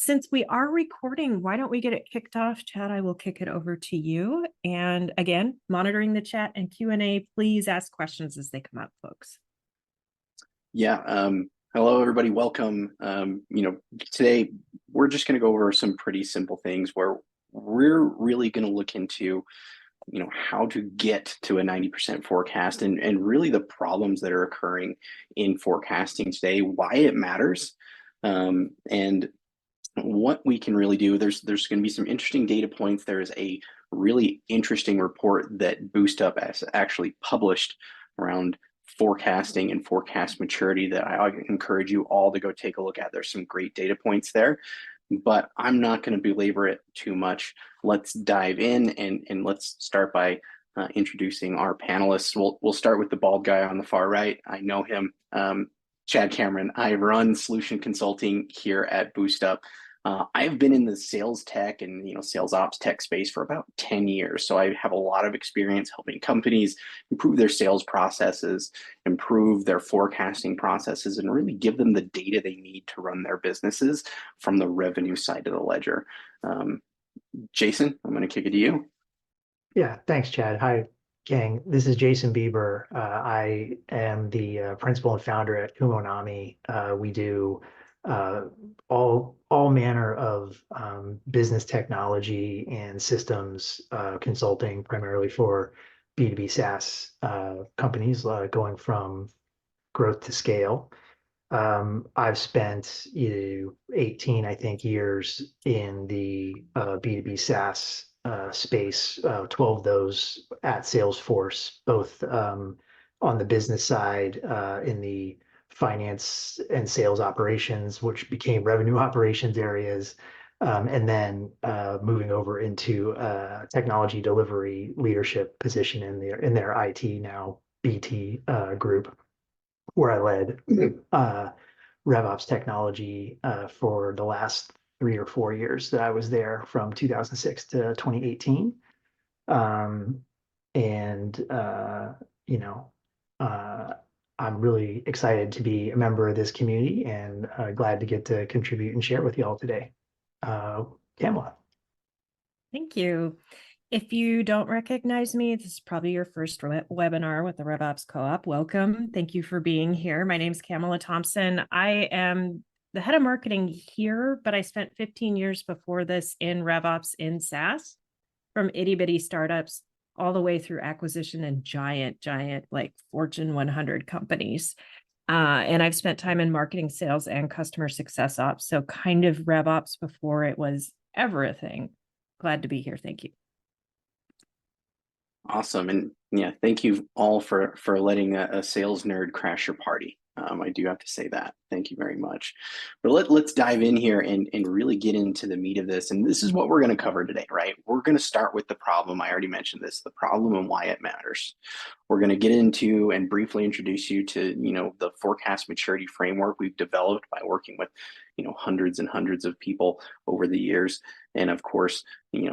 since we are recording, why don't we get it kicked off? Chad, I will kick it over to you. And again, monitoring the chat and Q&A, please ask questions as they come up, folks. Yeah. Hello, everybody. Welcome. Today we're just going to go over some pretty simple things where we're really going to look into, how to get to a 90% forecast and really the problems that are occurring in forecasting today, why it matters, and what we can really do. There's going to be some interesting data points. There's a really interesting report that BoostUp has actually published around forecasting and forecast maturity that I encourage you all to go take a look at. There's some great data points there, but I'm not going to belabor it too much. Let's dive in and let's start by introducing our panelists. We'll start with the bald guy on the far right. I know him, Chad Cameron. I run solution consulting here at BoostUp. I've been in the sales tech and sales ops tech space for about 10 years. So I have a lot of experience helping companies improve their sales processes, improve their forecasting processes, and really give them the data they need to run their businesses from the revenue side of the ledger. Jason, I'm going to kick it to you. Yeah, thanks, Chad. Hi, gang. This is Jason Bieber. I am the principal and founder at Kumonami. We do all manner of business technology and systems consulting, primarily for B2B SaaS companies, going from growth to scale. I've spent 18, I think, years in the B2B SaaS space, 12 of those at Salesforce, both on the business side, in the finance and sales operations, which became revenue operations areas, and then moving over into technology delivery leadership position in their IT, now BT group, where I led RevOps technology for the last 3 or 4 years that I was there, from 2006 to 2018. I'm really excited to be a member of this community and glad to get to contribute and share with you all today. Camela. Thank you. If you don't recognize me, this is probably your first webinar with the RevOps Co-op. Welcome. Thank you for being here. My name is Camela Thompson. I am the head of marketing here, but I spent 15 years before this in RevOps in SaaS, from itty bitty startups all the way through acquisition and giant, like Fortune 100 companies. And I've spent time in marketing, sales, and customer success ops. So kind of RevOps before it was ever a thing. Glad to be here. Thank you. Awesome. And yeah, thank you all for letting a sales nerd crash your party. I do have to say that. Thank you very much. But let's dive in here and really get into the meat of this. And this is what we're going to cover today, right? We're going to start with the problem. I already mentioned this, the problem and why it matters. We're going to get into and briefly introduce you to, the forecast maturity framework we've developed by working with, hundreds and hundreds of people over the years. And of course,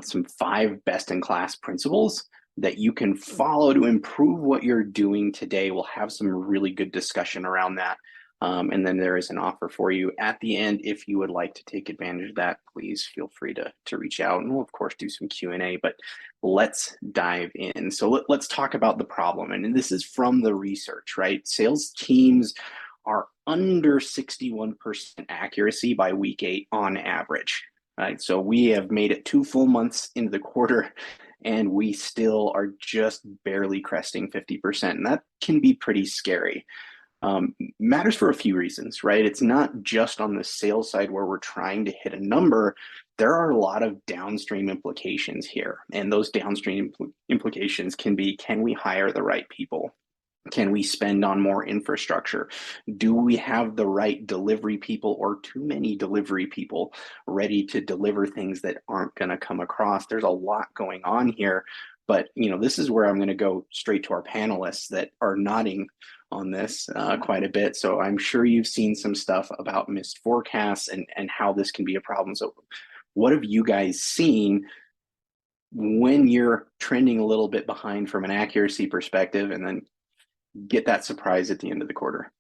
some 5 best-in-class principles that you can follow to improve what you're doing today. We'll have some really good discussion around that. And then there is an offer for you at the end. If you would like to take advantage of that, please feel free to reach out, and we'll of course do some Q&A, but let's dive in. So let's talk about the problem. And this is from the research, right? Sales teams are under 61% accuracy by week 8 on average, right? So we have made it 2 full months into the quarter, and we still are just barely cresting 50%. And that can be pretty scary. Matters for a few reasons, right? It's not just on the sales side where we're trying to hit a number. There are a lot of downstream implications here. And those downstream implications can be, can we hire the right people? Can we spend on more infrastructure? Do we have the right delivery people or too many delivery people ready to deliver things that aren't going to come across? There's a lot going on here, but this is where I'm going to go straight to our panelists that are nodding on this quite a bit. So I'm sure you've seen some stuff about missed forecasts and how this can be a problem. So what have you guys seen when you're trending a little bit behind from an accuracy perspective, and then get that surprise at the end of the quarter?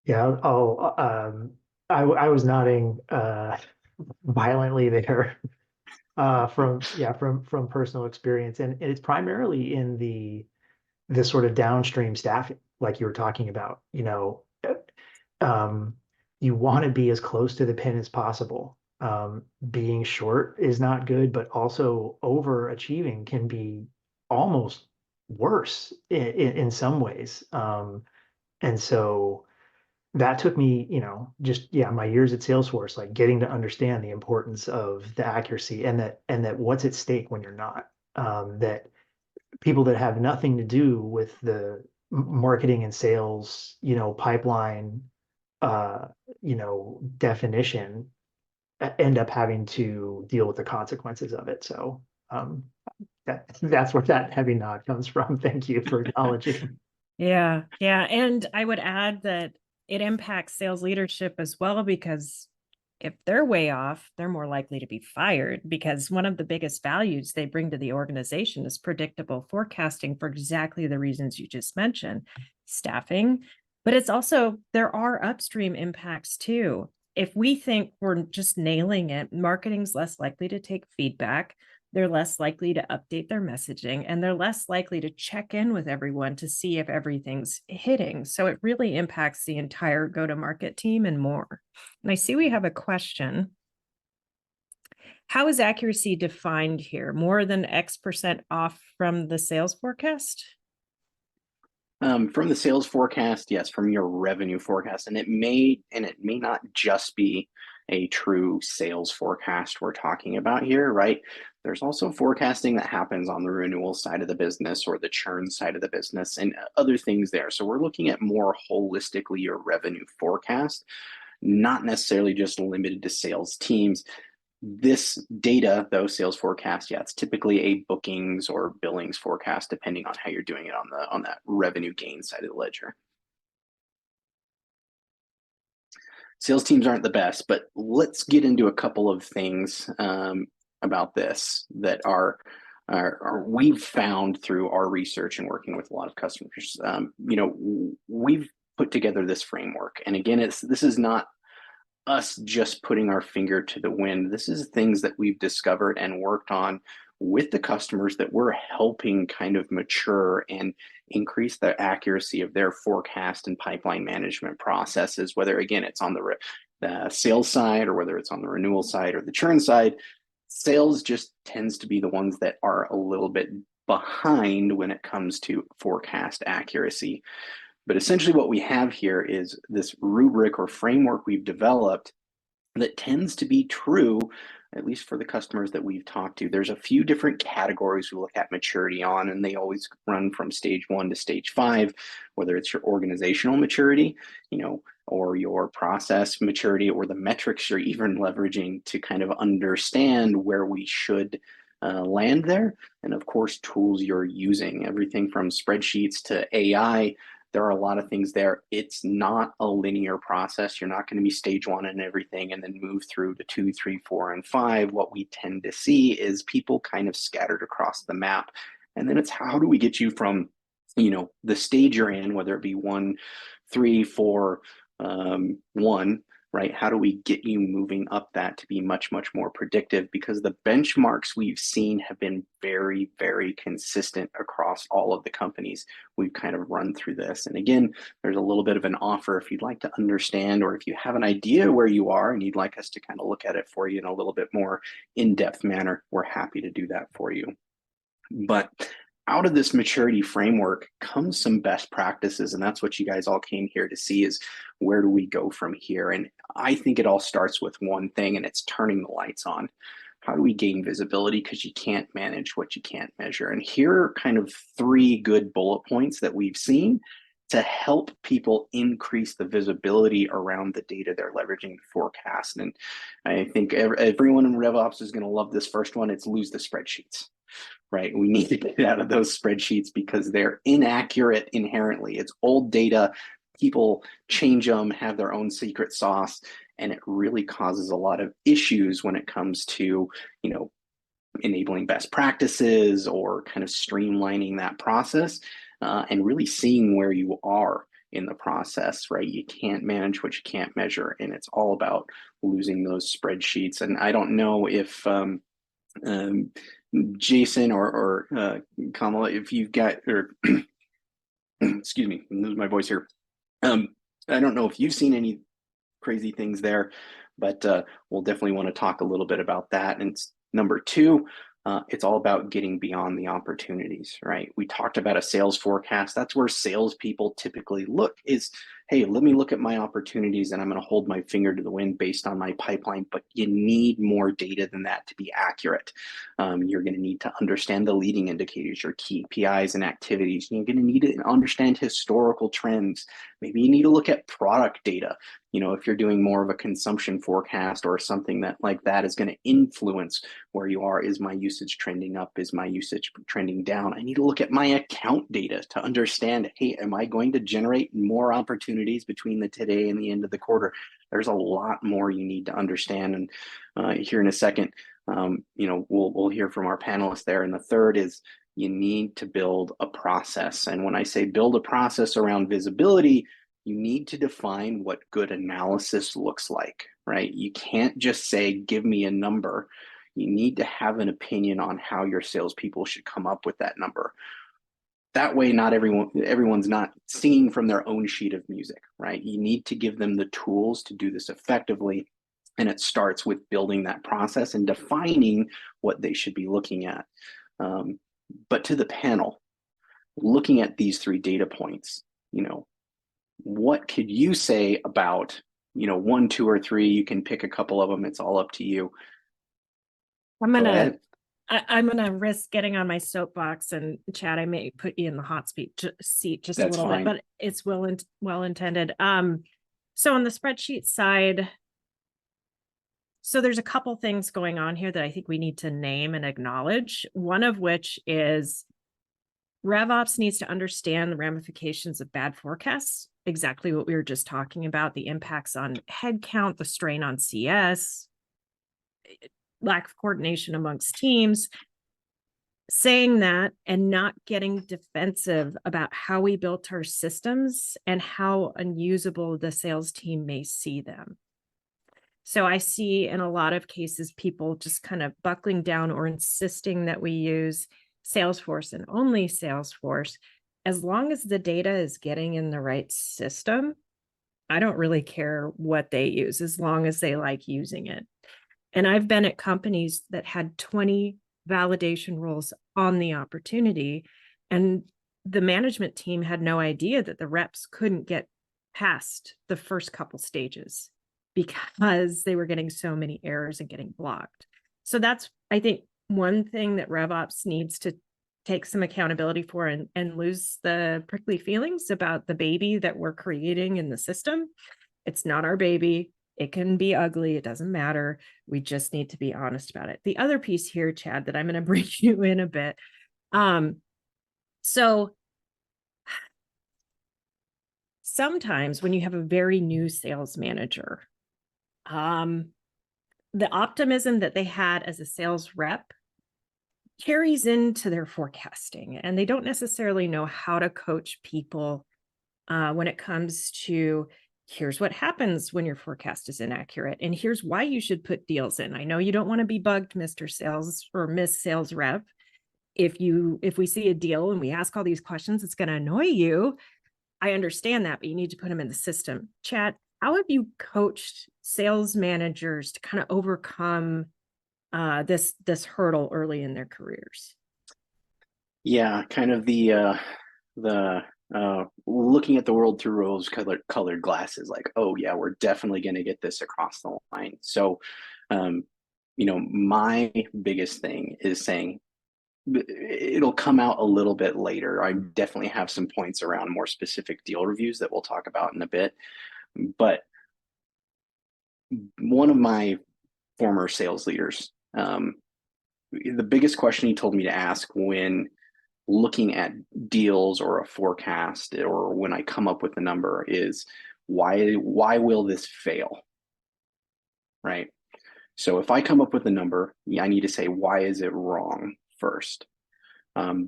Yeah, I'll I was nodding violently there from personal experience, and it's primarily in the sort of downstream staffing, like you were talking about. Um, you want to be as close to the pin as possible. Being short is not good, but also overachieving can be almost worse in some ways. And so that took me, just my years at Salesforce, like getting to understand the importance of the accuracy and that what's at stake when you're not. That people that have nothing to do with the marketing and sales, pipeline, definition end up having to deal with the consequences of it. So that's where that heavy nod comes from. Thank you for acknowledging. Yeah, yeah. And I would add that it impacts sales leadership as well, because if they're way off, they're more likely to be fired, because one of the biggest values they bring to the organization is predictable forecasting for exactly the reasons you just mentioned, staffing. But it's also, there are upstream impacts too. If we think we're just nailing it, marketing's less likely to take feedback. They're less likely to update their messaging, and they're less likely to check in with everyone to see if everything's hitting. So it really impacts the entire go-to-market team and more. And I see we have a question. How is accuracy defined here? More than X% off from the sales forecast? From the sales forecast, yes, from your revenue forecast, and it may not just be a true sales forecast we're talking about here, right? There's also forecasting that happens on the renewal side of the business or the churn side of the business and other things there. So we're looking at more holistically your revenue forecast, not necessarily just limited to sales teams. This data, though, sales forecast, yeah, it's typically a bookings or billings forecast, depending on how you're doing it on that revenue gain side of the ledger. Sales teams aren't the best, but let's get into a couple of things about this that are we've found through our research and working with a lot of customers. We've put together this framework, and again, this is not us just putting our finger to the wind. This is things that we've discovered and worked on with the customers that we're helping kind of mature and increase the accuracy of their forecast and pipeline management processes, whether, again, it's on the sales side or whether it's on the renewal side or the churn side. Sales just tends to be the ones that are a little bit behind when it comes to forecast accuracy. But essentially what we have here is this rubric or framework we've developed that tends to be true, at least for the customers that we've talked to. There's a few different categories we look at maturity on, and they always run from stage 1 to stage 5, whether it's your organizational maturity, or your process maturity, or the metrics you're even leveraging to kind of understand where we should land there. And of course, tools you're using, everything from spreadsheets to AI. There are a lot of things there. It's not a linear process. You're not going to be stage 1 and everything and then move through to 2, 3, 4, and 5. What we tend to see is people kind of scattered across the map. And then it's how do we get you from, the stage you're in, whether it be 1, 3, 4, 1, right? How do we get you moving up that to be much, much more predictive? Because the benchmarks we've seen have been very, very consistent across all of the companies we've kind of run through this. And again, there's a little bit of an offer if you'd like to understand, or if you have an idea where you are and you'd like us to kind of look at it for you in a little bit more in-depth manner, we're happy to do that for you. But out of this maturity framework comes some best practices, and that's what you guys all came here to see, is where do we go from here? And I think it all starts with one thing, and it's turning the lights on. How do we gain visibility? Because you can't manage what you can't measure. And here are kind of 3 good bullet points that we've seen to help people increase the visibility around the data they're leveraging to forecast. And I think everyone in RevOps is going to love this first one. It's lose the spreadsheets. Right? We need to get out of those spreadsheets because they're inaccurate inherently. It's old data. People change them, have their own secret sauce, and it really causes a lot of issues when it comes to, enabling best practices or kind of streamlining that process and really seeing where you are in the process, right? You can't manage what you can't measure, and it's all about losing those spreadsheets. And I don't know if Jason or Kamala, if you've got, or excuse me, I'm losing my voice here. I don't know if you've seen any crazy things there, but we'll definitely want to talk a little bit about that. And number two, it's all about getting beyond the opportunities, right? We talked about a sales forecast. That's where salespeople typically look is, hey, let me look at my opportunities and I'm going to hold my finger to the wind based on my pipeline. But you need more data than that to be accurate. You're going to need to understand the leading indicators, your KPIs and activities. You're going to need to understand historical trends. Maybe you need to look at product data. You know, if you're doing more of a consumption forecast or something that like that is going to influence where you are. Is my usage trending up? Is my usage trending down? I need to look at my account data to understand, hey, am I going to generate more opportunities between the today and the end of the quarter? There's a lot more you need to understand. And here in a second, you know, we'll hear from our panelists there. And the third is you need to build a process. And when I say build a process around visibility, you need to define what good analysis looks like, right? You can't just say, give me a number. You need to have an opinion on how your salespeople should come up with that number. That way, not everyone's not singing from their own sheet of music, right? You need to give them the tools to do this effectively. And it starts with building that process and defining what they should be looking at. But to the panel, looking at these 3 data points, you know, what could you say about, you know, 1, 2, or 3? You can pick a couple of them. It's all up to you. I'm gonna risk getting on my soapbox, and Chad, I may put you in the hot seat just a little bit, but it's well intended. So on the spreadsheet side, so there's a couple things going on here that I think we need to name and acknowledge. One of which is RevOps needs to understand the ramifications of bad forecasts, exactly what we were just talking about, the impacts on headcount, the strain on CS, lack of coordination amongst teams. Saying that and not getting defensive about how we built our systems and how unusable the sales team may see them. So I see in a lot of cases, people just kind of buckling down or insisting that we use Salesforce and only Salesforce. As long as the data is getting in the right system, I don't really care what they use, as long as they like using it. And I've been at companies that had 20 validation roles on the opportunity, and the management team had no idea that the reps couldn't get past the first couple stages because they were getting so many errors and getting blocked. So that's, I think, one thing that RevOps needs to take some accountability for and lose the prickly feelings about the baby that we're creating in the system. It's not our baby. It can be ugly. It doesn't matter. We just need to be honest about it. The other piece here, Chad, that I'm going to bring you in a bit. So sometimes when you have a very new sales manager, the optimism that they had as a sales rep carries into their forecasting, and they don't necessarily know how to coach people when it comes to, here's what happens when your forecast is inaccurate, and here's why you should put deals in. I know you don't want to be bugged, Mr. Sales or Miss Sales Rep. If we see a deal and we ask all these questions, it's going to annoy you. I understand that, but you need to put them in the system. Chad, how have you coached sales managers to kind of overcome this hurdle early in their careers? Yeah, kind of the looking at the world through rose-colored glasses, like, oh yeah, we're definitely going to get this across the line. So, you know, my biggest thing is saying, it'll come out a little bit later. I definitely have some points around more specific deal reviews that we'll talk about in a bit. But one of my former sales leaders, the biggest question he told me to ask when looking at deals or a forecast, or when I come up with a number, is why will this fail? Right? So if I come up with a number, I need to say, why is it wrong first?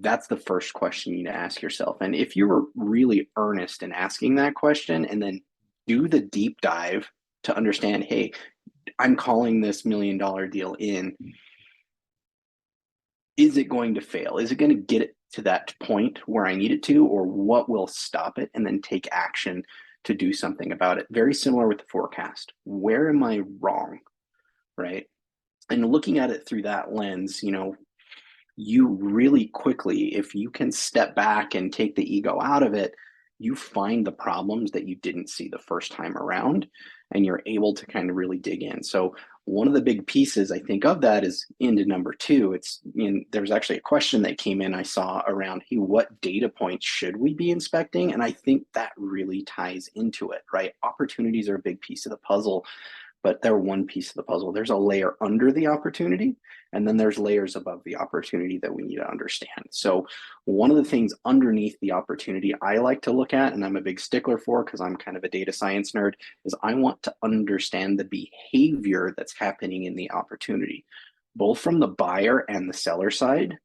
That's the first question you need to ask yourself. And if you were really earnest in asking that question and then do the deep dive to understand, hey, I'm calling this $1 million deal in, is it going to fail? Is it going to get it to that point where I need it to, or what will stop it? And then take action to do something about it. Very similar with the forecast. Where am I wrong, right? And looking at it through that lens, you really quickly, if you can step back and take the ego out of it, you find the problems that you didn't see the first time around, and you're able to kind of really dig in. So one of the big pieces I think of that is into number two. There's actually a question that came in I saw around, hey, what data points should we be inspecting? And I think that really ties into it, right? Opportunities are a big piece of the puzzle, but they're one piece of the puzzle. There's a layer under the opportunity, and then there's layers above the opportunity that we need to understand. So one of the things underneath the opportunity I like to look at, and I'm a big stickler for because I'm kind of a data science nerd, is I want to understand the behavior that's happening in the opportunity, both from the buyer and the seller side,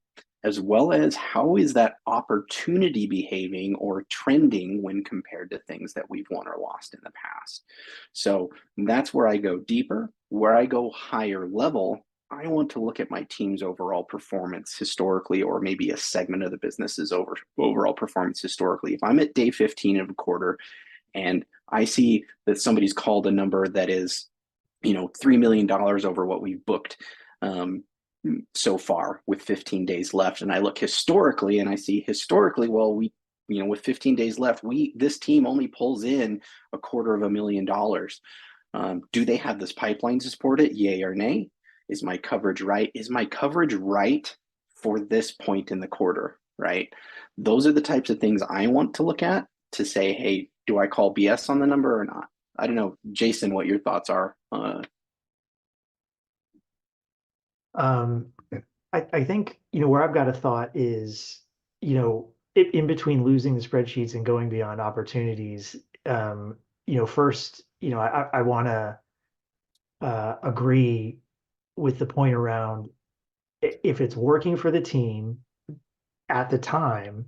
as well as how is that opportunity behaving or trending when compared to things that we've won or lost in the past. So that's where I go deeper. Where I go higher level, I want to look at my team's overall performance historically, or maybe a segment of the business's overall performance historically. If I'm at day 15 of a quarter and I see that somebody's called a number that is, $3 million over what we've booked, so far with 15 days left, and I look historically and I see historically, well, with 15 days left, this team only pulls in $250,000. Do they have this pipeline to support it? Yay or nay? Is my coverage right? Is my coverage right for this point in the quarter, right? Those are the types of things I want to look at to say, hey, do I call BS on the number or not? I don't know, Jason, what your thoughts are. I think, where I've got a thought is, in between losing the spreadsheets and going beyond opportunities, first, I want to agree with the point around if it's working for the team at the time,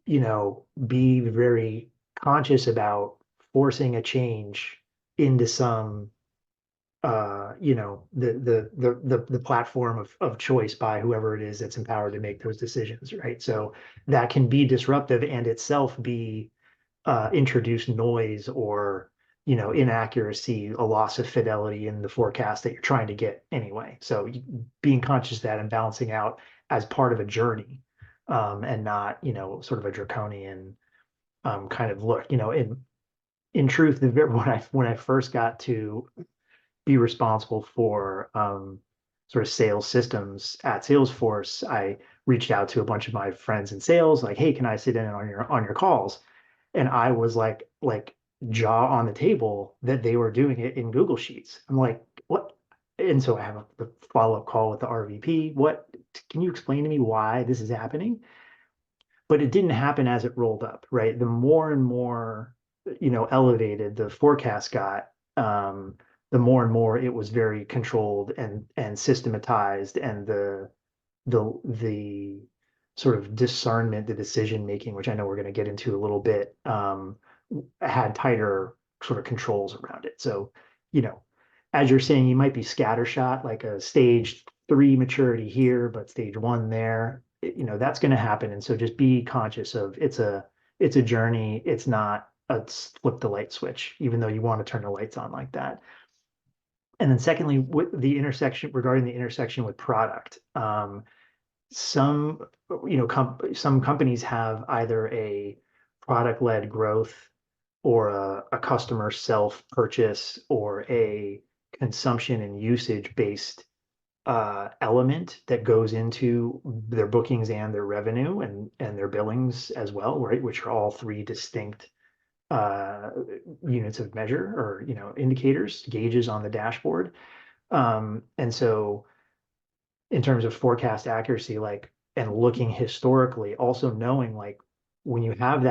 be very conscious about forcing a change into some the platform of choice by whoever it is that's empowered to make those decisions, right? So that can be disruptive and itself be introduce noise or inaccuracy, a loss of fidelity in the forecast that you're trying to get anyway. So being conscious of that and balancing out as part of a journey, and not sort of a draconian kind of look. In truth, when I first got to be responsible for sort of sales systems at Salesforce, I reached out to a bunch of my friends in sales, like, hey, can I sit in on your calls? And I was like jaw on the table that they were doing it in Google Sheets. I'm like, what? And so I have a follow-up call with the RVP. What, can you explain to me why this is happening? But it didn't happen as it rolled up, right? The more and more, elevated the forecast got, the more and more it was very controlled and systematized, and the sort of discernment, the decision making, which I know we're going to get into a little bit, had tighter sort of controls around it. So, as you're saying, you might be scattershot, like a stage 3 maturity here, but stage 1 there. That's going to happen, and so just be conscious of it's a journey. It's not a flip the light switch, even though you want to turn the lights on like that. And then secondly, with the intersection with product, some companies have either a product-led growth or a customer self-purchase or a consumption and usage-based element that goes into their bookings and their revenue and their billings as well, right? Which are all 3 distinct units of measure, or indicators, gauges on the dashboard. And so in terms of forecast accuracy, and looking historically, also knowing when you have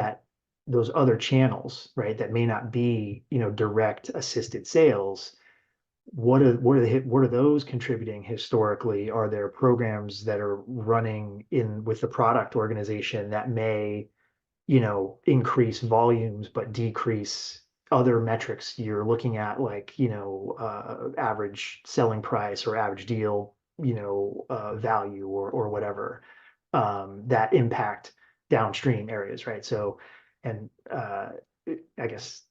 those other channels, right, that may not be direct assisted sales, what are those contributing historically? Are there programs that are running in with the product organization that may, increase volumes but decrease other metrics you're looking at, like, average selling price or average deal, value or whatever, that impact downstream areas, right? So, and I guess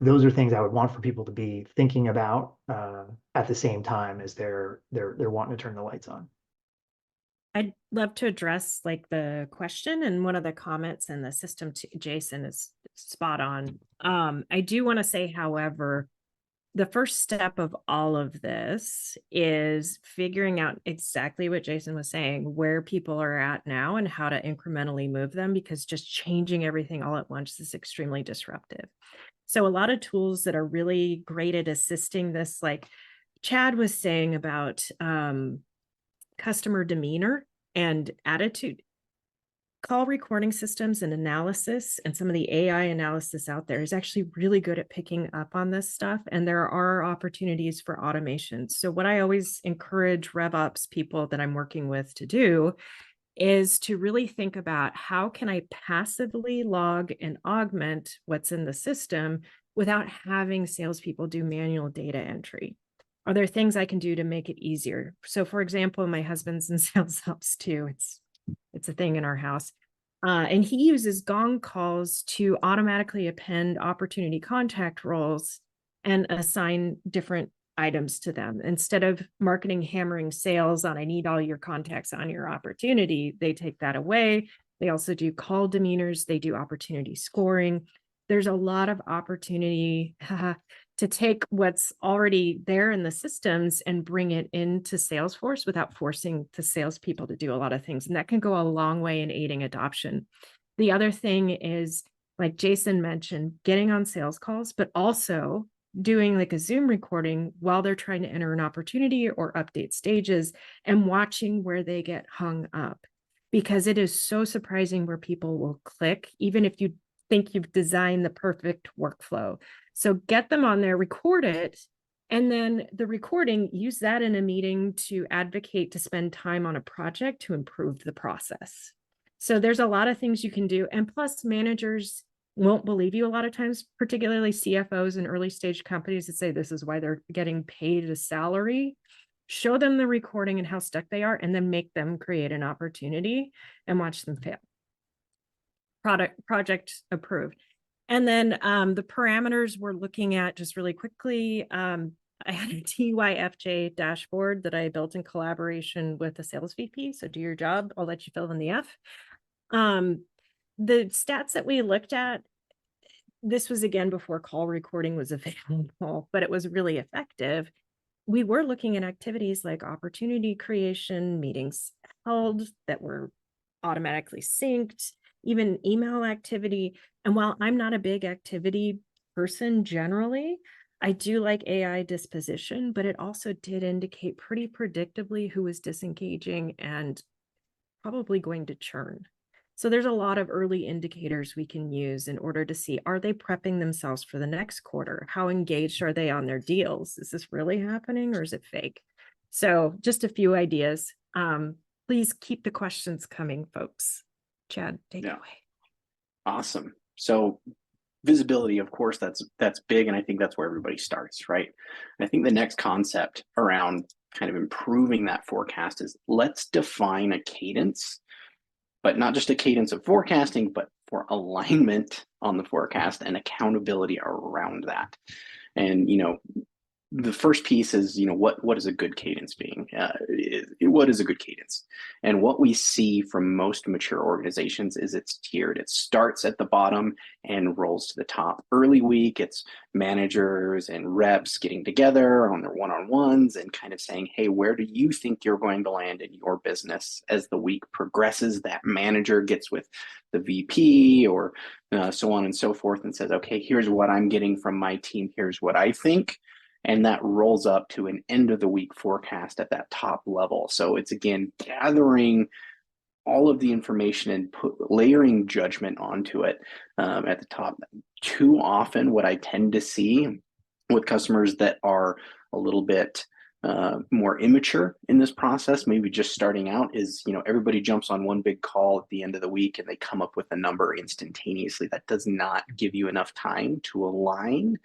those are things I would want for people to be thinking about at the same time as they're wanting to turn the lights on. I'd love to address like the question, and one of the comments in the system to Jason is spot on. I do want to say, however, the first step of all of this is figuring out exactly what Jason was saying, where people are at now and how to incrementally move them, because just changing everything all at once is extremely disruptive. So a lot of tools that are really great at assisting this, like Chad was saying about customer demeanor and attitude, call recording systems and analysis, and some of the AI analysis out there is actually really good at picking up on this stuff. And there are opportunities for automation. So what I always encourage RevOps people that I'm working with to do is to really think about, how can I passively log and augment what's in the system without having salespeople do manual data entry? Are there things I can do to make it easier? So for example, my husband's in sales ops too. It's a thing in our house. And he uses gong calls to automatically append opportunity contact roles and assign different items to them. Instead of marketing hammering sales on, I need all your contacts on your opportunity, they take that away. They also do call demeanors. They do opportunity scoring. There's a lot of opportunity to take what's already there in the systems and bring it into Salesforce without forcing the salespeople to do a lot of things. And that can go a long way in aiding adoption. The other thing is, like Jason mentioned, getting on sales calls, but also doing like a Zoom recording while they're trying to enter an opportunity or update stages, and watching where they get hung up. Because it is so surprising where people will click, even if you think you've designed the perfect workflow. So get them on there, record it, and then the recording, use that in a meeting to advocate to spend time on a project to improve the process. So there's a lot of things you can do. And plus, managers won't believe you a lot of times, particularly CFOs in early stage companies that say this is why they're getting paid a salary. Show them the recording and how stuck they are, and then make them create an opportunity and watch them fail. Project approved. And then the parameters we're looking at just really quickly. I had a TYFJ dashboard that I built in collaboration with the sales VP. So do your job. I'll let you fill in the F. The stats that we looked at, this was again before call recording was available, but it was really effective. We were looking at activities like opportunity creation, meetings held that were automatically synced, even email activity. And while I'm not a big activity person generally, I do like AI disposition, but it also did indicate pretty predictably who was disengaging and probably going to churn. So there's a lot of early indicators we can use in order to see, are they prepping themselves for the next quarter? How engaged are they on their deals? Is this really happening or is it fake? So just a few ideas. Please keep the questions coming, folks. Chad, take it away. Awesome. So visibility, of course, that's big. And I think that's where everybody starts, right? And I think the next concept around kind of improving that forecast is, let's define a cadence, but not just a cadence of forecasting, but for alignment on the forecast and accountability around that. And, the first piece is, what is a good cadence being? What is a good cadence? And what we see from most mature organizations is it's tiered. It starts at the bottom and rolls to the top. Early week, it's managers and reps getting together on their one-on-ones and kind of saying, hey, where do you think you're going to land in your business? As the week progresses, that manager gets with the VP or so on and so forth and says, okay, here's what I'm getting from my team. Here's what I think. And that rolls up to an end of the week forecast at that top level. So it's, again, gathering all of the information and layering judgment onto it at the top. Too often, what I tend to see with customers that are a little bit more immature in this process, maybe just starting out, is, everybody jumps on one big call at the end of the week and they come up with a number instantaneously. That does not give you enough time to align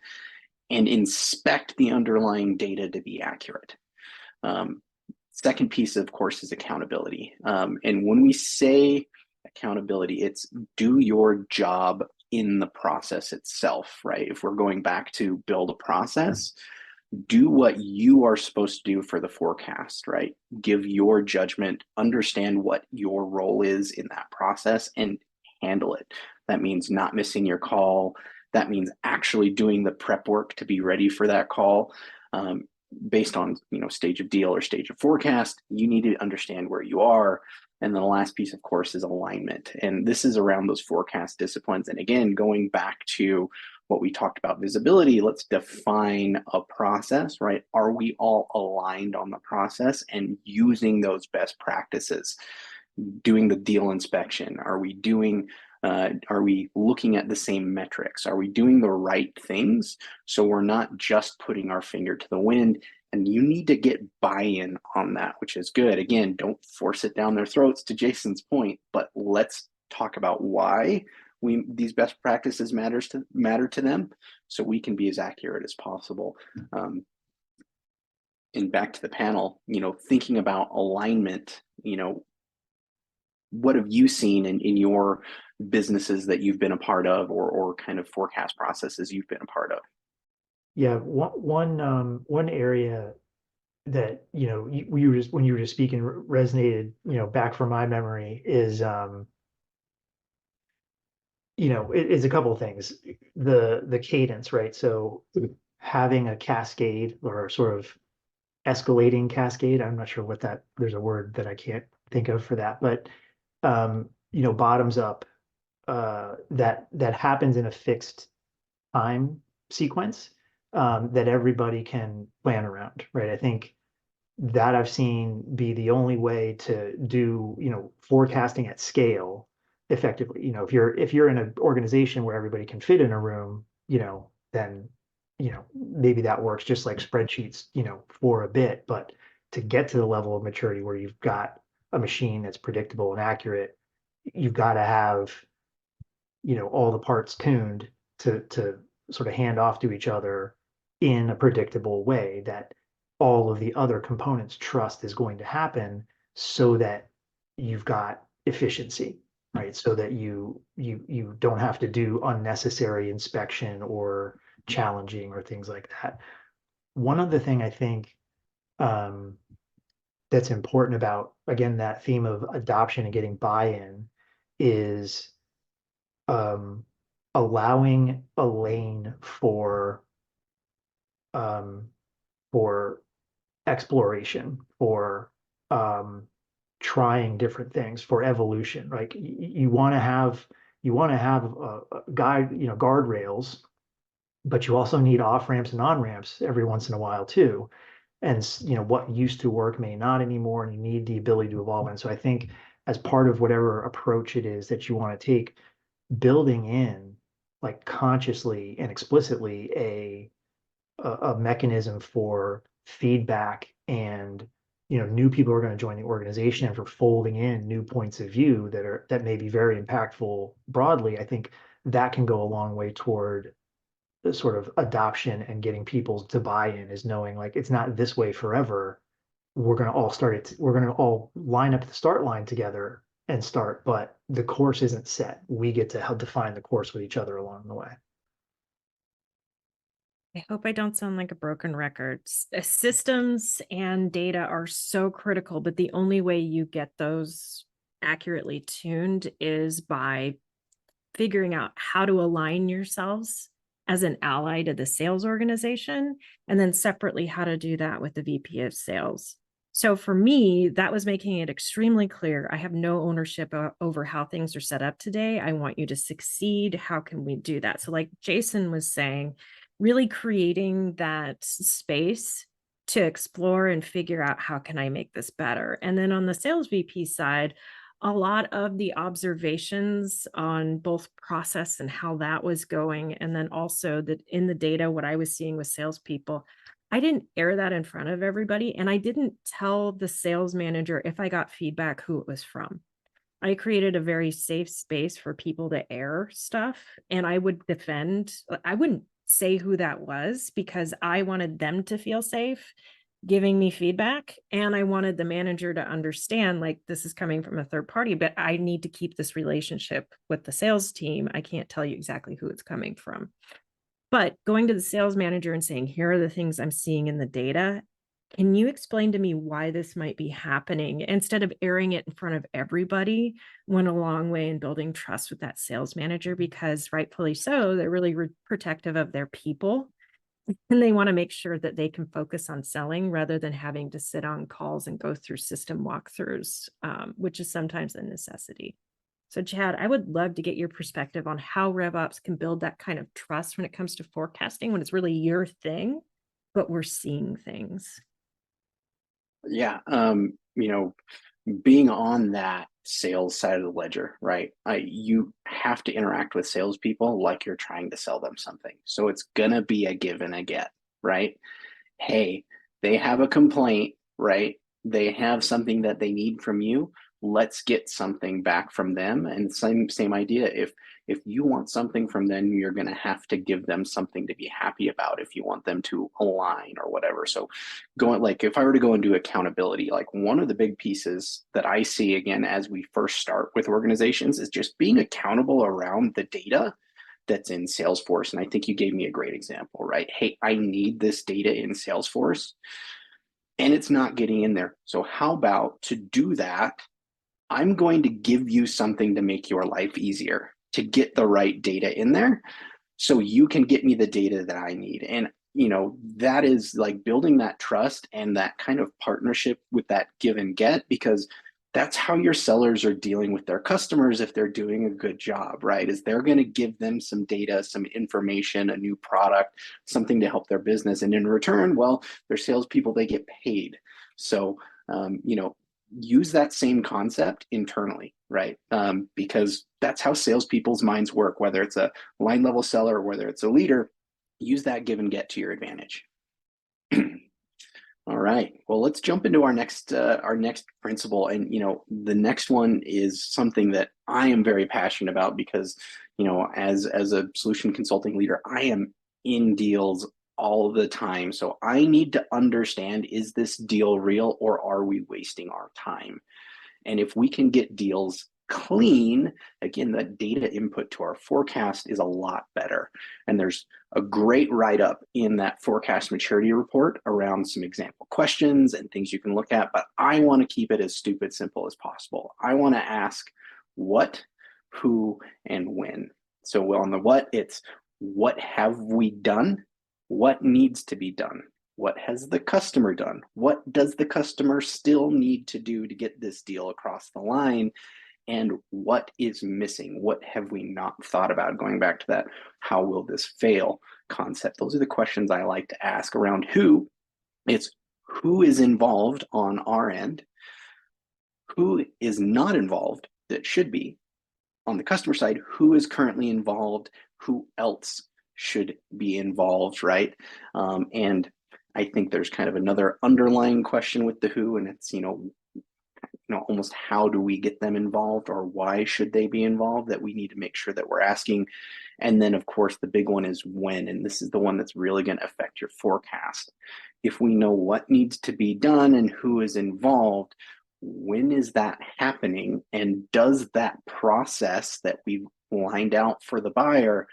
and inspect the underlying data to be accurate. Second piece, of course, is accountability. And when we say accountability, it's do your job in the process itself, right? If we're going back to build a process, do what you are supposed to do for the forecast, right? Give your judgment, understand what your role is in that process, and handle it. That means not missing your call. That means actually doing the prep work to be ready for that call. Based on, stage of deal or stage of forecast, you need to understand where you are. And then the last piece, of course, is alignment. And this is around those forecast disciplines. And again, going back to what we talked about, visibility, let's define a process, right? Are we all aligned on the process and using those best practices? Doing the deal inspection? Are we looking at the same metrics? Are we doing the right things? So we're not just putting our finger to the wind. And you need to get buy-in on that, which is good. Again, don't force it down their throats, to Jason's point, but let's talk about why these best practices matter to them, so we can be as accurate as possible. And back to the panel, thinking about alignment, what have you seen in your businesses that you've been a part of, or kind of forecast processes you've been a part of? Yeah, one area that when you were just speaking resonated back from my memory is it's a couple of things. The cadence, right? So having a cascade or sort of escalating cascade, I'm not sure what there's a word that I can't think of for that, but bottoms up, that happens in a fixed time sequence, that everybody can plan around, right? I think that I've seen be the only way to do, forecasting at scale effectively. If you're in an organization where everybody can fit in a room, then maybe that works just like spreadsheets, for a bit. But to get to the level of maturity where you've got a machine that's predictable and accurate, you've got to have all the parts tuned to sort of hand off to each other in a predictable way that all of the other components trust is going to happen, so that you've got efficiency, right? So that you don't have to do unnecessary inspection or challenging or things like that. One other thing I think that's important about, again, that theme of adoption and getting buy-in, is allowing a lane for exploration, for trying different things, for evolution. Like you want to have a guide, guardrails, but you also need off ramps and on ramps every once in a while too. And what used to work may not anymore, and you need the ability to evolve. And so I think as part of whatever approach it is that you want to take, building in, like, consciously and explicitly a mechanism for feedback, and new people are going to join the organization, and for folding in new points of view that may be very impactful broadly. I think that can go a long way toward the sort of adoption and getting people to buy in, is knowing, like, it's not this way forever. We're going to all line up at the start line together and start, but the course isn't set. We get to help define the course with each other along the way. I hope I don't sound like a broken record. Systems and data are so critical, but the only way you get those accurately tuned is by figuring out how to align yourselves as an ally to the sales organization, and then separately how to do that with the VP of sales. So for me, that was making it extremely clear. I have no ownership over how things are set up today. I want you to succeed. How can we do that? So like Jason was saying, really creating that space to explore and figure out, how can I make this better? And then on the sales VP side, a lot of the observations on both process and how that was going, and then also that in the data, what I was seeing with salespeople, I didn't air that in front of everybody. And I didn't tell the sales manager if I got feedback who it was from. I created a very safe space for people to air stuff. And I wouldn't say who that was because I wanted them to feel safe giving me feedback. And I wanted the manager to understand, like, this is coming from a third party, but I need to keep this relationship with the sales team. I can't tell you exactly who it's coming from. But going to the sales manager and saying, here are the things I'm seeing in the data. Can you explain to me why this might be happening? Instead of airing it in front of everybody, went a long way in building trust with that sales manager, because rightfully so, they're really protective of their people. And they want to make sure that they can focus on selling rather than having to sit on calls and go through system walkthroughs, which is sometimes a necessity. So Chad, I would love to get your perspective on how RevOps can build that kind of trust when it comes to forecasting, when it's really your thing, but we're seeing things. Yeah, being on that sales side of the ledger, right? You have to interact with salespeople like you're trying to sell them something. So it's gonna be a give and a get, right? Hey, they have a complaint, right? They have something that they need from you. Let's get something back from them. And same idea. If you want something from them, you're going to have to give them something to be happy about if you want them to align or whatever. So going, like, if I were to go and do accountability, like, one of the big pieces that I see, again, as we first start with organizations, is just being accountable around the data that's in Salesforce. And I think you gave me a great example, right? Hey, I need this data in Salesforce and it's not getting in there. So how about, to do that, I'm going to give you something to make your life easier, to get the right data in there so you can get me the data that I need. And that is like building that trust and that kind of partnership with that give and get, because that's how your sellers are dealing with their customers if they're doing a good job, right? Is they're going to give them some data, some information, a new product, something to help their business. And in return, well, they're salespeople, they get paid. So, use that same concept internally, right? Because that's how salespeople's minds work, whether it's a line level seller or whether it's a leader. Use that give and get to your advantage. All right, well, let's jump into our next principle. And the next one is something that I am very passionate about, because as a solution consulting leader, I am in deals all the time. So I need to understand, is this deal real or are we wasting our time? And if we can get deals clean, again, the data input to our forecast is a lot better. And there's a great write-up in that forecast maturity report around some example questions and things you can look at, but I want to keep it as stupid simple as possible. I want to ask what, who, and when. So on the what, it's what have we done? What needs to be done? What has the customer done? What does the customer still need to do to get this deal across the line? And what is missing? What have we not thought about? Going back to that, how will this fail concept? Those are the questions I like to ask. Around who, it's who is involved on our end, who is not involved that should be. On the customer side, who is currently involved, who else should be involved, right? And I think there's kind of another underlying question with the who, and it's, almost how do we get them involved, or why should they be involved, that we need to make sure that we're asking. And then, of course, the big one is when, and this is the one that's really going to affect your forecast. If we know what needs to be done and who is involved, when is that happening? And does that process that we've lined out for the buyer,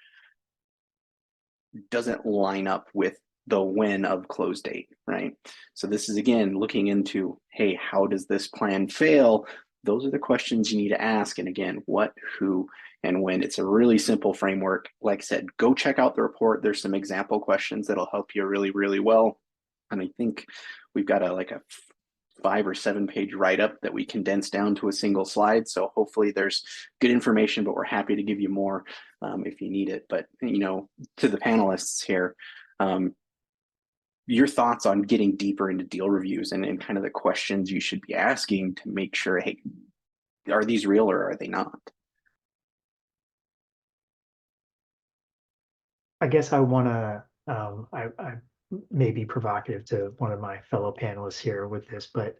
doesn't line up with the when of close date, right? So this is, again, looking into, hey, how does this plan fail? Those are the questions you need to ask. And again, what, who, and when. It's a really simple framework. Like I said, go check out the report. There's some example questions that'll help you really, really well. And I think we've got a 5 or 7 page write-up that we condensed down to a single slide. So hopefully there's good information, but we're happy to give you more if you need it. But, to the panelists here, your thoughts on getting deeper into deal reviews and kind of the questions you should be asking to make sure, hey, are these real or are they not? I guess I want to, I may be provocative to one of my fellow panelists here with this, but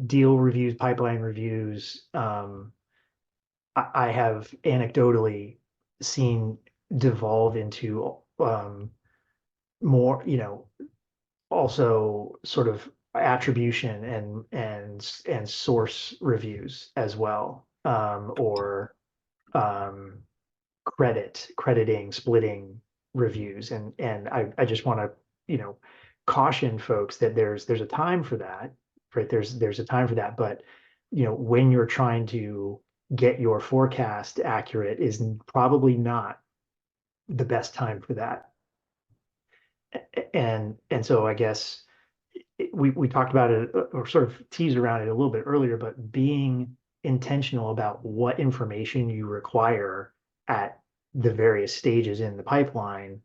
deal reviews, pipeline reviews, I have anecdotally seen devolve into more, also sort of attribution and source reviews as well, or crediting, splitting reviews, and I just want to caution folks that there's a time for that, right? There's a time for that, but when you're trying to get your forecast accurate is probably not the best time for that. And so I guess we talked about it or sort of teased around it a little bit earlier, but being intentional about what information you require at the various stages in the pipeline,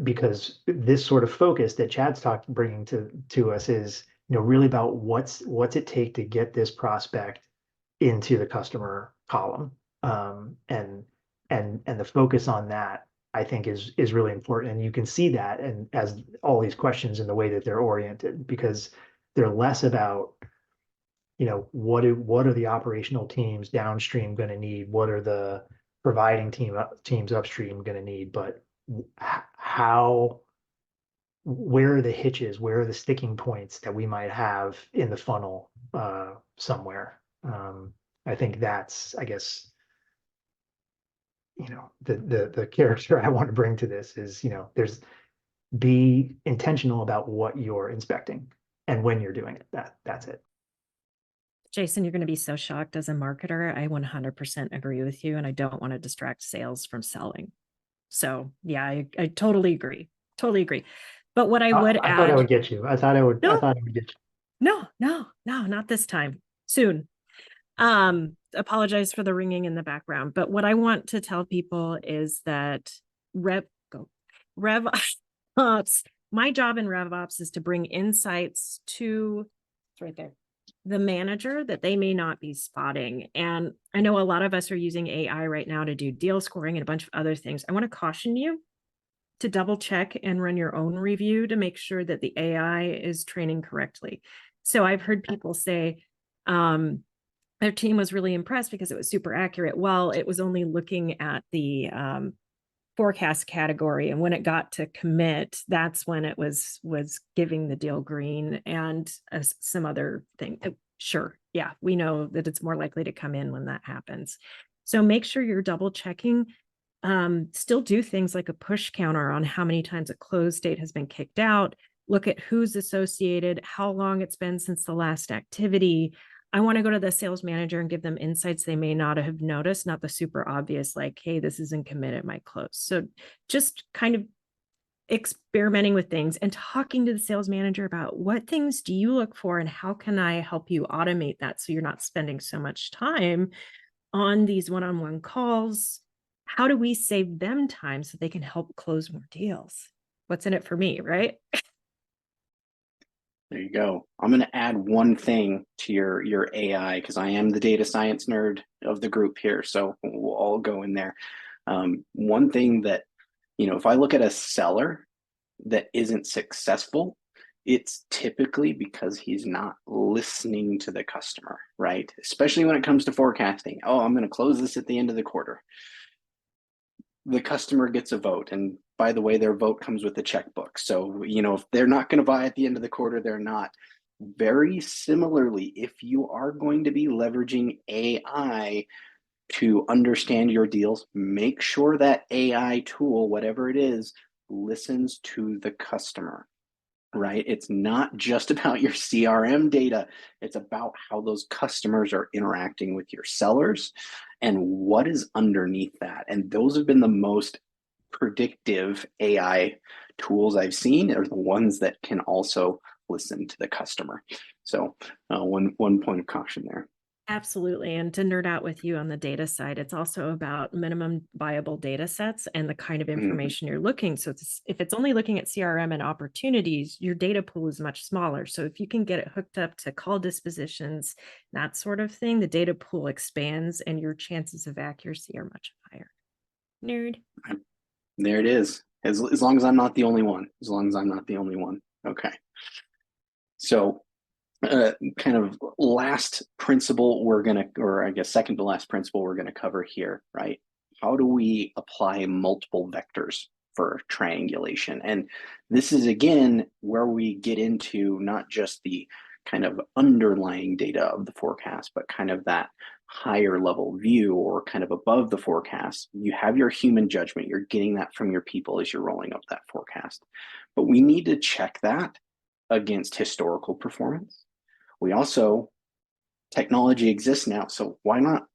because this sort of focus that Chad's bringing to us is really about what's it take to get this prospect into the customer column, and the focus on that I think is really important, and you can see that and as all these questions in the way that they're oriented, because they're less about what are the operational teams downstream going to need, what are the providing teams upstream going to need, but where are the hitches, where are the sticking points that we might have in the funnel somewhere. I think that's, I guess, the character I want to bring to this is, be intentional about what you're inspecting and when you're doing it. That's it. Jason, you're going to be so shocked as a marketer. I 100% agree with you, and I don't want to distract sales from selling. So yeah, I totally agree. Totally agree. But what I would add, I thought I would get you. I thought I would get you. No, not this time. Soon. Apologize for the ringing in the background. But what I want to tell people is that RevOps, my job in RevOps is to bring insights to, it's right there, the manager that they may not be spotting. And I know a lot of us are using AI right now to do deal scoring and a bunch of other things. I want to caution you to double check and run your own review to make sure that the AI is training correctly. So I've heard people say, their team was really impressed because it was super accurate. Well, it was only looking at the forecast category, and when it got to commit, that's when it was giving the deal green and some other thing. Sure, yeah, we know that it's more likely to come in when that happens. So make sure you're double checking. Still do things like a push counter on how many times a close date has been kicked out. Look at who's associated, how long it's been since the last activity. I want to go to the sales manager and give them insights they may not have noticed, not the super obvious, like, hey, this isn't committed, might close. So just kind of experimenting with things and talking to the sales manager about what things do you look for and how can I help you automate that so you're not spending so much time on these one-on-one calls. How do we save them time so they can help close more deals? What's in it for me, right? There you go. I'm going to add one thing to your AI because I am the data science nerd of the group here. So we'll all go in there. One thing that, if I look at a seller that isn't successful, it's typically because he's not listening to the customer, right? Especially when it comes to forecasting. Oh, I'm going to close this at the end of the quarter. The customer gets a vote, and by the way, their vote comes with a checkbook. So, if they're not going to buy at the end of the quarter, they're not. Very similarly, if you are going to be leveraging AI to understand your deals, make sure that AI tool, whatever it is, listens to the customer, right? It's not just about your CRM data. It's about how those customers are interacting with your sellers and what is underneath that. And those have been the most predictive AI tools I've seen are the ones that can also listen to the customer. So one point of caution there. Absolutely. And to nerd out with you on the data side, it's also about minimum viable data sets and the kind of information you're looking. So if it's only looking at CRM and opportunities, your data pool is much smaller. So if you can get it hooked up to call dispositions, that sort of thing, the data pool expands and your chances of accuracy are much higher. Nerd. There it is. As long as I'm not the only one. As long as I'm not the only one. Okay. So kind of last principle we're going to, or I guess second to last principle we're going to cover here, right? How do we apply multiple vectors for triangulation? And this is, again, where we get into not just the kind of underlying data of the forecast, but kind of that higher level view or kind of above the forecast. You have your human judgment. You're getting that from your people as you're rolling up that forecast. But we need to check that against historical performance. We also, technology exists now, so why not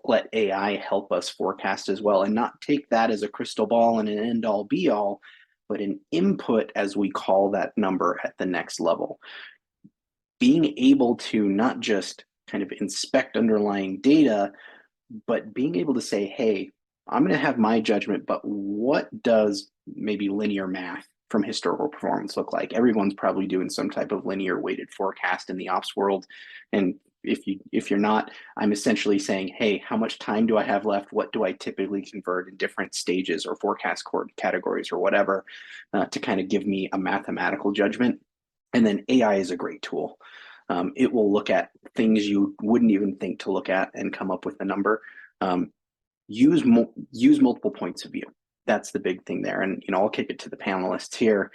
let AI help us forecast as well, and not take that as a crystal ball and an end all be all, but an input, as we call that number, at the next level. Being able to not just kind of inspect underlying data, but being able to say, hey, I'm going to have my judgment, but what does maybe linear math from historical performance look like? Everyone's probably doing some type of linear weighted forecast in the ops world. And if you're not, I'm essentially saying, hey, how much time do I have left? What do I typically convert in different stages or forecast categories or whatever to kind of give me a mathematical judgment? And then AI is a great tool. It will look at things you wouldn't even think to look at and come up with a number. Use multiple points of view. That's the big thing there. And I'll kick it to the panelists here.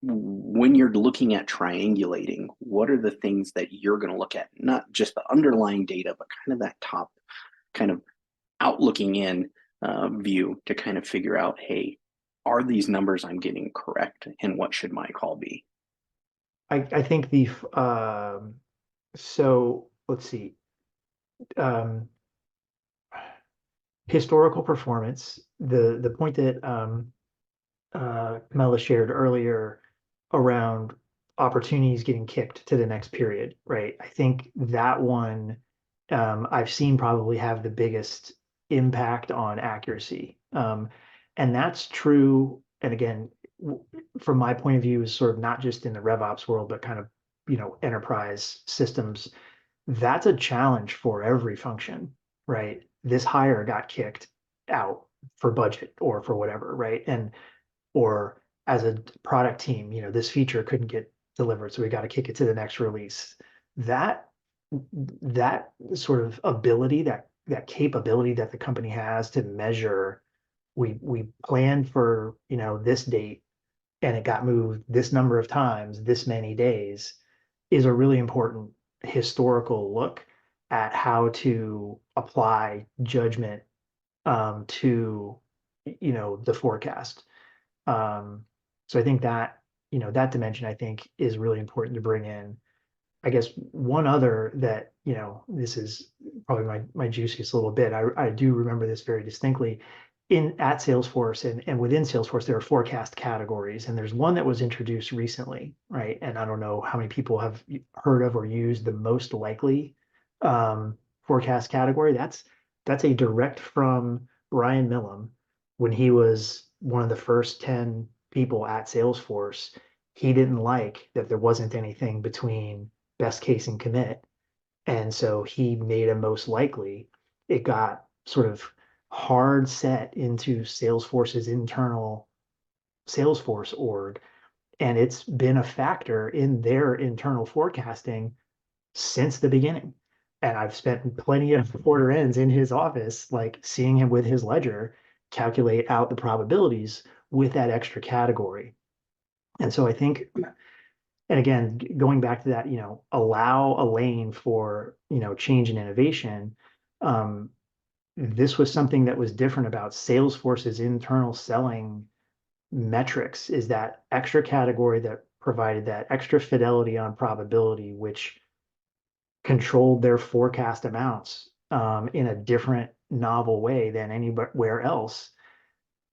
When you're looking at triangulating, what are the things that you're going to look at? Not just the underlying data, but kind of that top, kind of outlooking in view to kind of figure out, hey, are these numbers I'm getting correct, and what should my call be? I think the so let's see. Historical performance, the point that Camela shared earlier around opportunities getting kicked to the next period, right? I think that one I've seen probably have the biggest impact on accuracy. And that's true. And again, from my point of view, is sort of not just in the RevOps world, but kind of, enterprise systems. That's a challenge for every function, right? This hire got kicked out for budget or for whatever, right? Or as a product team, this feature couldn't get delivered, so we got to kick it to the next release. That sort of ability, that capability that the company has to measure, we planned for this date and it got moved this number of times, this many days, is a really important historical look at how to apply judgment to the forecast. So I think that that dimension, I think, is really important to bring in. I guess one other that this is probably my juiciest little bit. I do remember this very distinctly. At Salesforce and within Salesforce, there are forecast categories, and there's one that was introduced recently, right? And I don't know how many people have heard of or used the most likely forecast category. That's a direct from Brian Millham when he was one of the first 10 people at Salesforce. He didn't like that there wasn't anything between best case and commit, and so he made a most likely. It got sort of hard set into Salesforce's internal Salesforce org, and it's been a factor in their internal forecasting since the beginning. And I've spent plenty of quarter ends in his office, like seeing him with his ledger calculate out the probabilities with that extra category. And so I think, and again, going back to that, allow a lane for change and innovation. This was something that was different about Salesforce's internal selling metrics, is that extra category that provided that extra fidelity on probability, which controlled their forecast amounts in a different, novel way than anywhere else.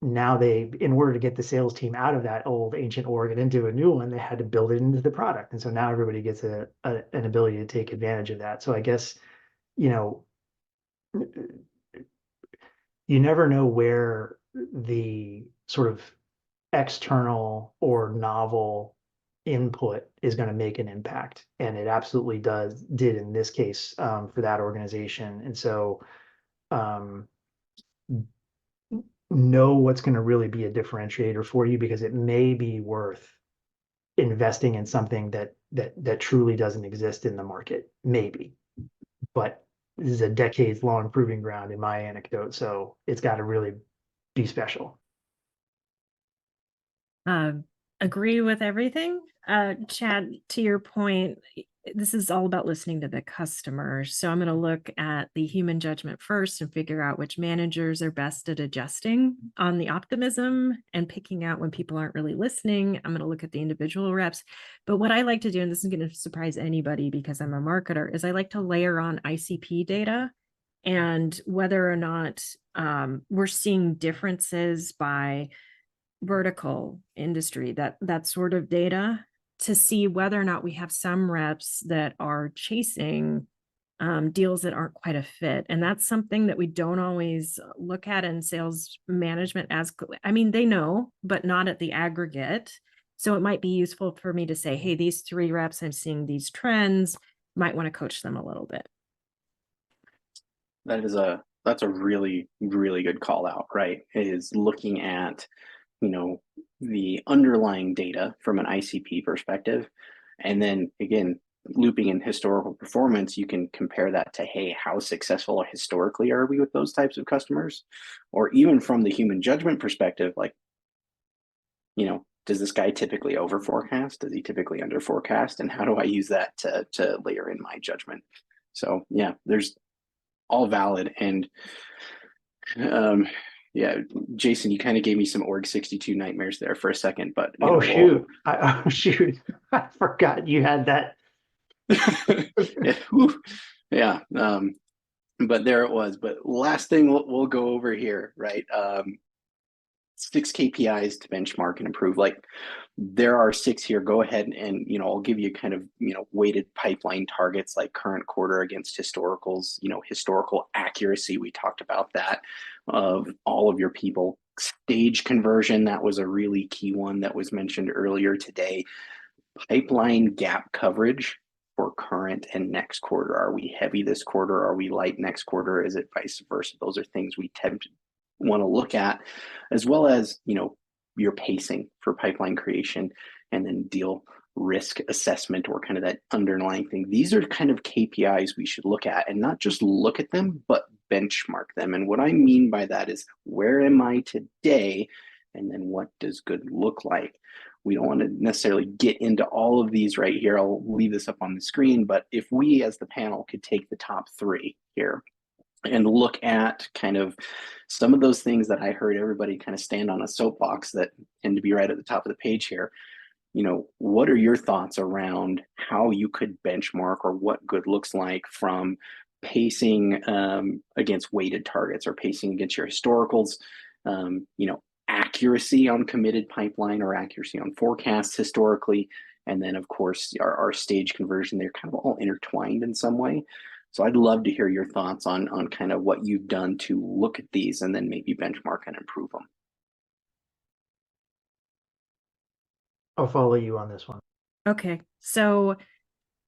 Now in order to get the sales team out of that old ancient org and into a new one, they had to build it into the product. And so now everybody gets an ability to take advantage of that. So I guess, you never know where the sort of external or novel input is going to make an impact. And it absolutely did in this case for that organization. And so know what's going to really be a differentiator for you, because it may be worth investing in something that truly doesn't exist in the market, maybe. But this is a decades-long proving ground in my anecdote, so it's got to really be special. Uh, agree with everything. Chad, to your point, this is all about listening to the customer. So I'm going to look at the human judgment first and figure out which managers are best at adjusting on the optimism and picking out when people aren't really listening. I'm going to look at the individual reps. But what I like to do, and this is going to surprise anybody because I'm a marketer, is I like to layer on ICP data and whether or not we're seeing differences by vertical industry, that sort of data, to see whether or not we have some reps that are chasing deals that aren't quite a fit. And that's something that we don't always look at in sales management as, I mean, they know, but not at the aggregate. So it might be useful for me to say, hey, these 3 reps, I'm seeing these trends, might want to coach them a little bit. That's a really, really good call out, right? Is looking at, the underlying data from an ICP perspective. And then again, looping in historical performance, you can compare that to, hey, how successful historically are we with those types of customers? Or even from the human judgment perspective, like, does this guy typically over forecast? Does he typically under forecast? And how do I use that to layer in my judgment? So yeah, there's all valid. And yeah, Jason, you kind of gave me some Org 62 nightmares there for a second, but Shoot. Shoot. I forgot you had that. Yeah. But there it was. But last thing we'll go over here, right? 6 KPIs to benchmark and improve. Like, there are 6 here. Go ahead and I'll give you kind of weighted pipeline targets, like current quarter against historicals, historical accuracy. We talked about that, of all of your people. Stage conversion, that was a really key one that was mentioned earlier today. Pipeline gap coverage for current and next quarter. Are we heavy this quarter? Are we light next quarter? Is it vice versa? Those are things we tend to want to look at, as well as your pacing for pipeline creation, and then deal risk assessment, or kind of that underlying thing. These are kind of KPIs we should look at, and not just look at them, but benchmark them. And what I mean by that is, where am I today? And then what does good look like? We don't want to necessarily get into all of these right here. I'll leave this up on the screen, but if we as the panel could take the top 3 here and look at kind of some of those things that I heard everybody kind of stand on a soapbox that tend to be right at the top of the page here. What are your thoughts around how you could benchmark, or what good looks like, from pacing against weighted targets, or pacing against your historicals, accuracy on committed pipeline, or accuracy on forecasts historically, and then of course our stage conversion. They're kind of all intertwined in some way. So I'd love to hear your thoughts on kind of what you've done to look at these and then maybe benchmark and improve them. I'll follow you on this one. Okay, so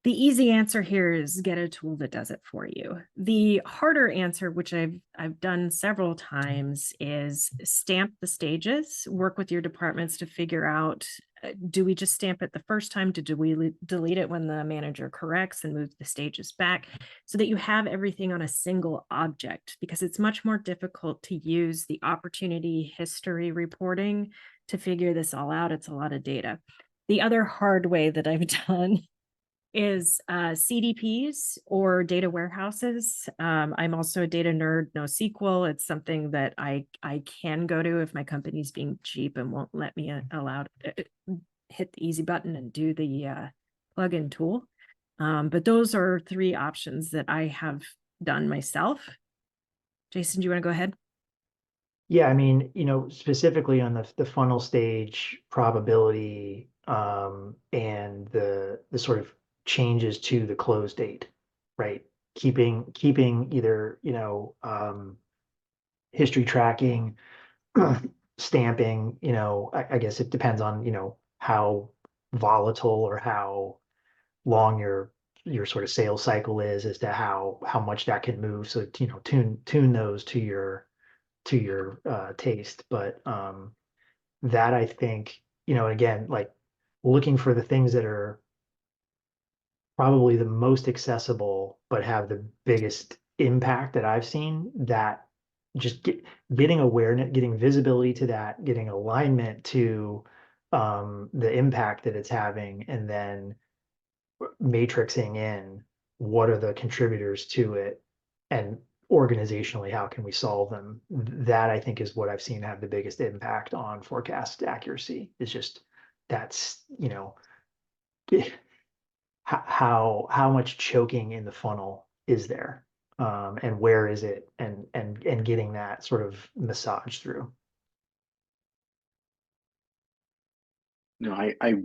the easy answer here is get a tool that does it for you. The harder answer, which I've done several times, is stamp the stages, work with your departments to figure out, do we just stamp it the first time? Do we delete it when the manager corrects and move the stages back, so that you have everything on a single object? Because it's much more difficult to use the opportunity history reporting to figure this all out. It's a lot of data. The other hard way that I've done is CDPs or data warehouses. I'm also a data nerd, NoSQL. It's something that I can go to if my company's being cheap and won't let me hit the easy button and do the plugin tool. But those are 3 options that I have done myself. Jason, do you want to go ahead? Yeah, I mean, specifically on the funnel stage probability, and the sort of changes to the close date, right? Keeping either, history tracking, stamping, I guess it depends on, how volatile or how long your sort of sales cycle is, as to how much that can move. So, tune those to your to your taste. But that I think, again, like looking for the things that are probably the most accessible, but have the biggest impact that I've seen, that just getting awareness, getting visibility to that, getting alignment to the impact that it's having, and then matrixing in what are the contributors to it, and organizationally, how can we solve them? That I think is what I've seen have the biggest impact on forecast accuracy. Is just that's, how much choking in the funnel is there, and where is it, and getting that sort of massage through. No, I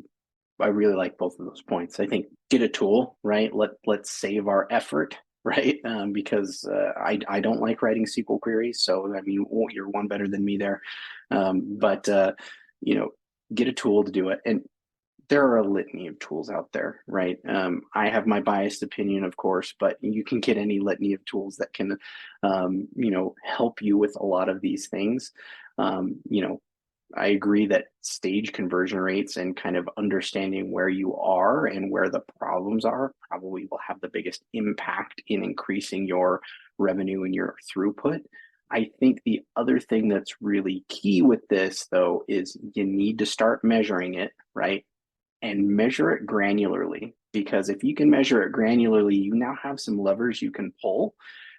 really like both of those points. I think get a tool, right? Let's save our effort, right? Because I don't like writing SQL queries, so I mean, you're one better than me there. But get a tool to do it, and there are a litany of tools out there, right? I have my biased opinion, of course, but you can get any litany of tools that can, help you with a lot of these things. I agree that stage conversion rates and kind of understanding where you are and where the problems are probably will have the biggest impact in increasing your revenue and your throughput. I think the other thing that's really key with this, though, is you need to start measuring it, right? And measure it granularly, because if you can measure it granularly, you now have some levers you can pull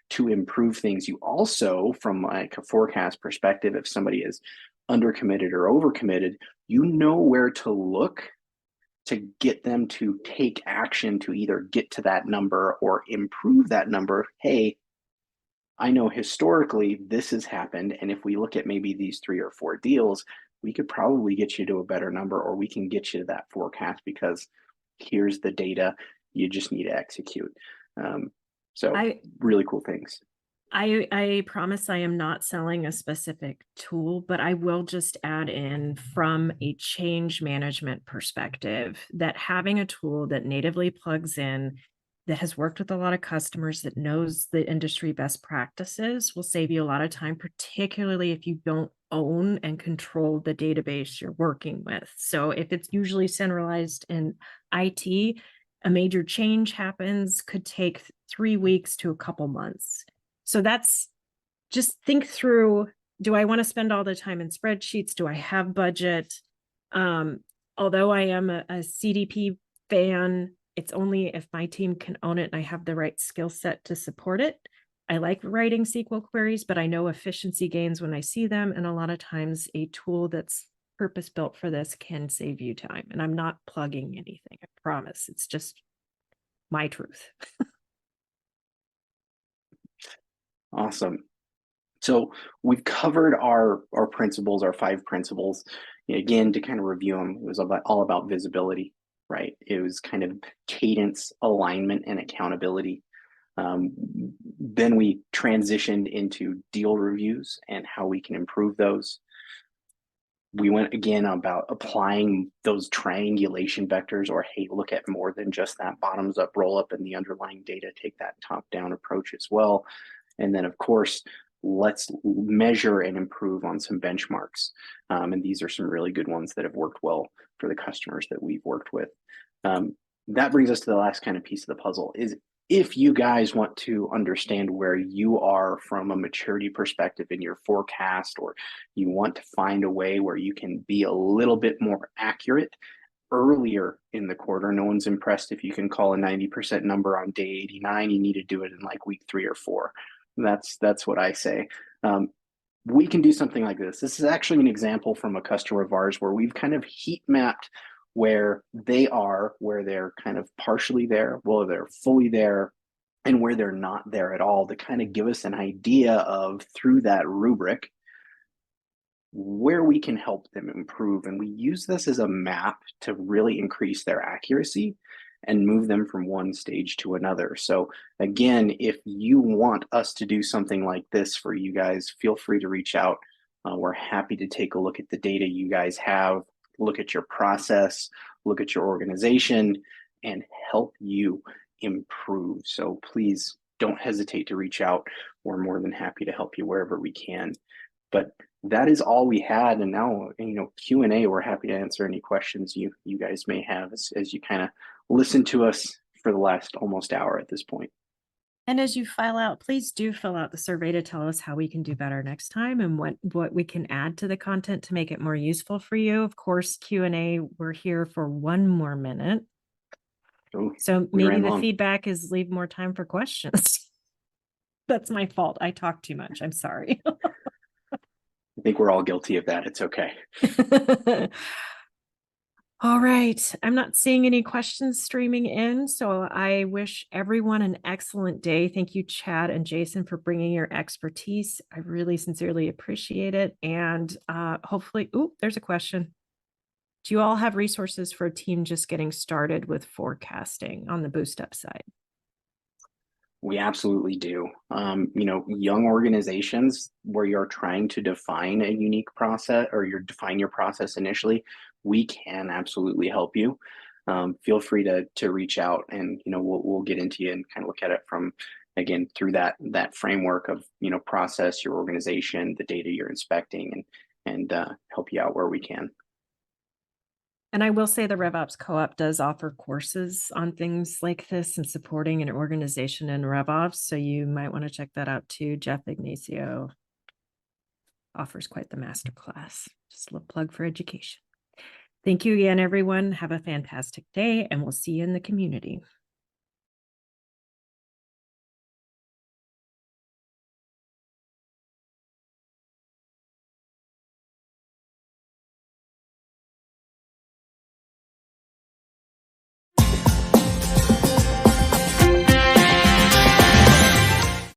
to improve things. You also, from like a forecast perspective, if somebody is undercommitted or overcommitted, you know where to look to get them to take action to either get to that number or improve that number. Hey, I know historically this has happened, and if we look at maybe these 3 or 4 deals, we could probably get you to a better number, or we can get you to that forecast because here's the data. You just need to execute. So really cool things. I promise I am not selling a specific tool, but I will just add in from a change management perspective that having a tool that natively plugs in, that has worked with a lot of customers, that knows the industry best practices, will save you a lot of time, particularly if you don't own and control the database you're working with. So if it's usually centralized in IT, a major change happens, could take 3 weeks to a couple months. So that's, just think through, do I want to spend all the time in spreadsheets? Do I have budget? Although I am a CDP fan, it's only if my team can own it and I have the right skill set to support it. I like writing SQL queries, but I know efficiency gains when I see them. And a lot of times a tool that's purpose-built for this can save you time. And I'm not plugging anything, I promise. It's just my truth. Awesome. So we've covered our principles, our 5 principles. Again, to kind of review them, it was all about visibility, right? It was kind of cadence, alignment, and accountability. Then we transitioned into deal reviews and how we can improve those. We went again about applying those triangulation vectors, or hey, look at more than just that bottoms up roll up and the underlying data, take that top down approach as well. And then of course, let's measure and improve on some benchmarks. And these are some really good ones that have worked well for the customers that we've worked with. That brings us to the last kind of piece of the puzzle is, if you guys want to understand where you are from a maturity perspective in your forecast, or you want to find a way where you can be a little bit more accurate earlier in the quarter, no one's impressed if you can call a 90% number on day 89, you need to do it in like week 3 or 4. That's what I say. We can do something like this. This is actually an example from a customer of ours where we've kind of heat mapped where they are, where they're kind of partially there, well, they're fully there, and where they're not there at all, to kind of give us an idea of, through that rubric, where we can help them improve. And we use this as a map to really increase their accuracy and move them from one stage to another. So again, if you want us to do something like this for you guys, feel free to reach out. We're happy to take a look at the data you guys have, look at your process, look at your organization, and help you improve. So please don't hesitate to reach out. We're more than happy to help you wherever we can. But that is all we had. And now, Q&A, we're happy to answer any questions you guys may have as you kind of listen to us for the last almost hour at this point. And as you file out, please do fill out the survey to tell us how we can do better next time and what we can add to the content to make it more useful for you. Of course, Q&A, we're here for 1 more minute. Ooh, So we maybe ran the long. feedback is leave more time for questions. That's my fault. I talk too much. I'm sorry. I think we're all guilty of that. It's okay. All right. I'm not seeing any questions streaming in, so I wish everyone an excellent day. Thank you, Chad and Jason, for bringing your expertise. I really sincerely appreciate it. And hopefully, there's a question. Do you all have resources for a team just getting started with forecasting on the BoostUp side? We absolutely do. Young organizations where you're trying to define a unique process or you define your process initially, we can absolutely help you. Feel free to reach out, and we'll get into you and kind of look at it from, again, through that framework of process, your organization, the data you're inspecting, and help you out where we can. And I will say the RevOps Co-op does offer courses on things like this and supporting an organization in RevOps. So you might want to check that out too. Jeff Ignacio offers quite the masterclass. Just a little plug for education. Thank you again, everyone. Have a fantastic day, and we'll see you in the community.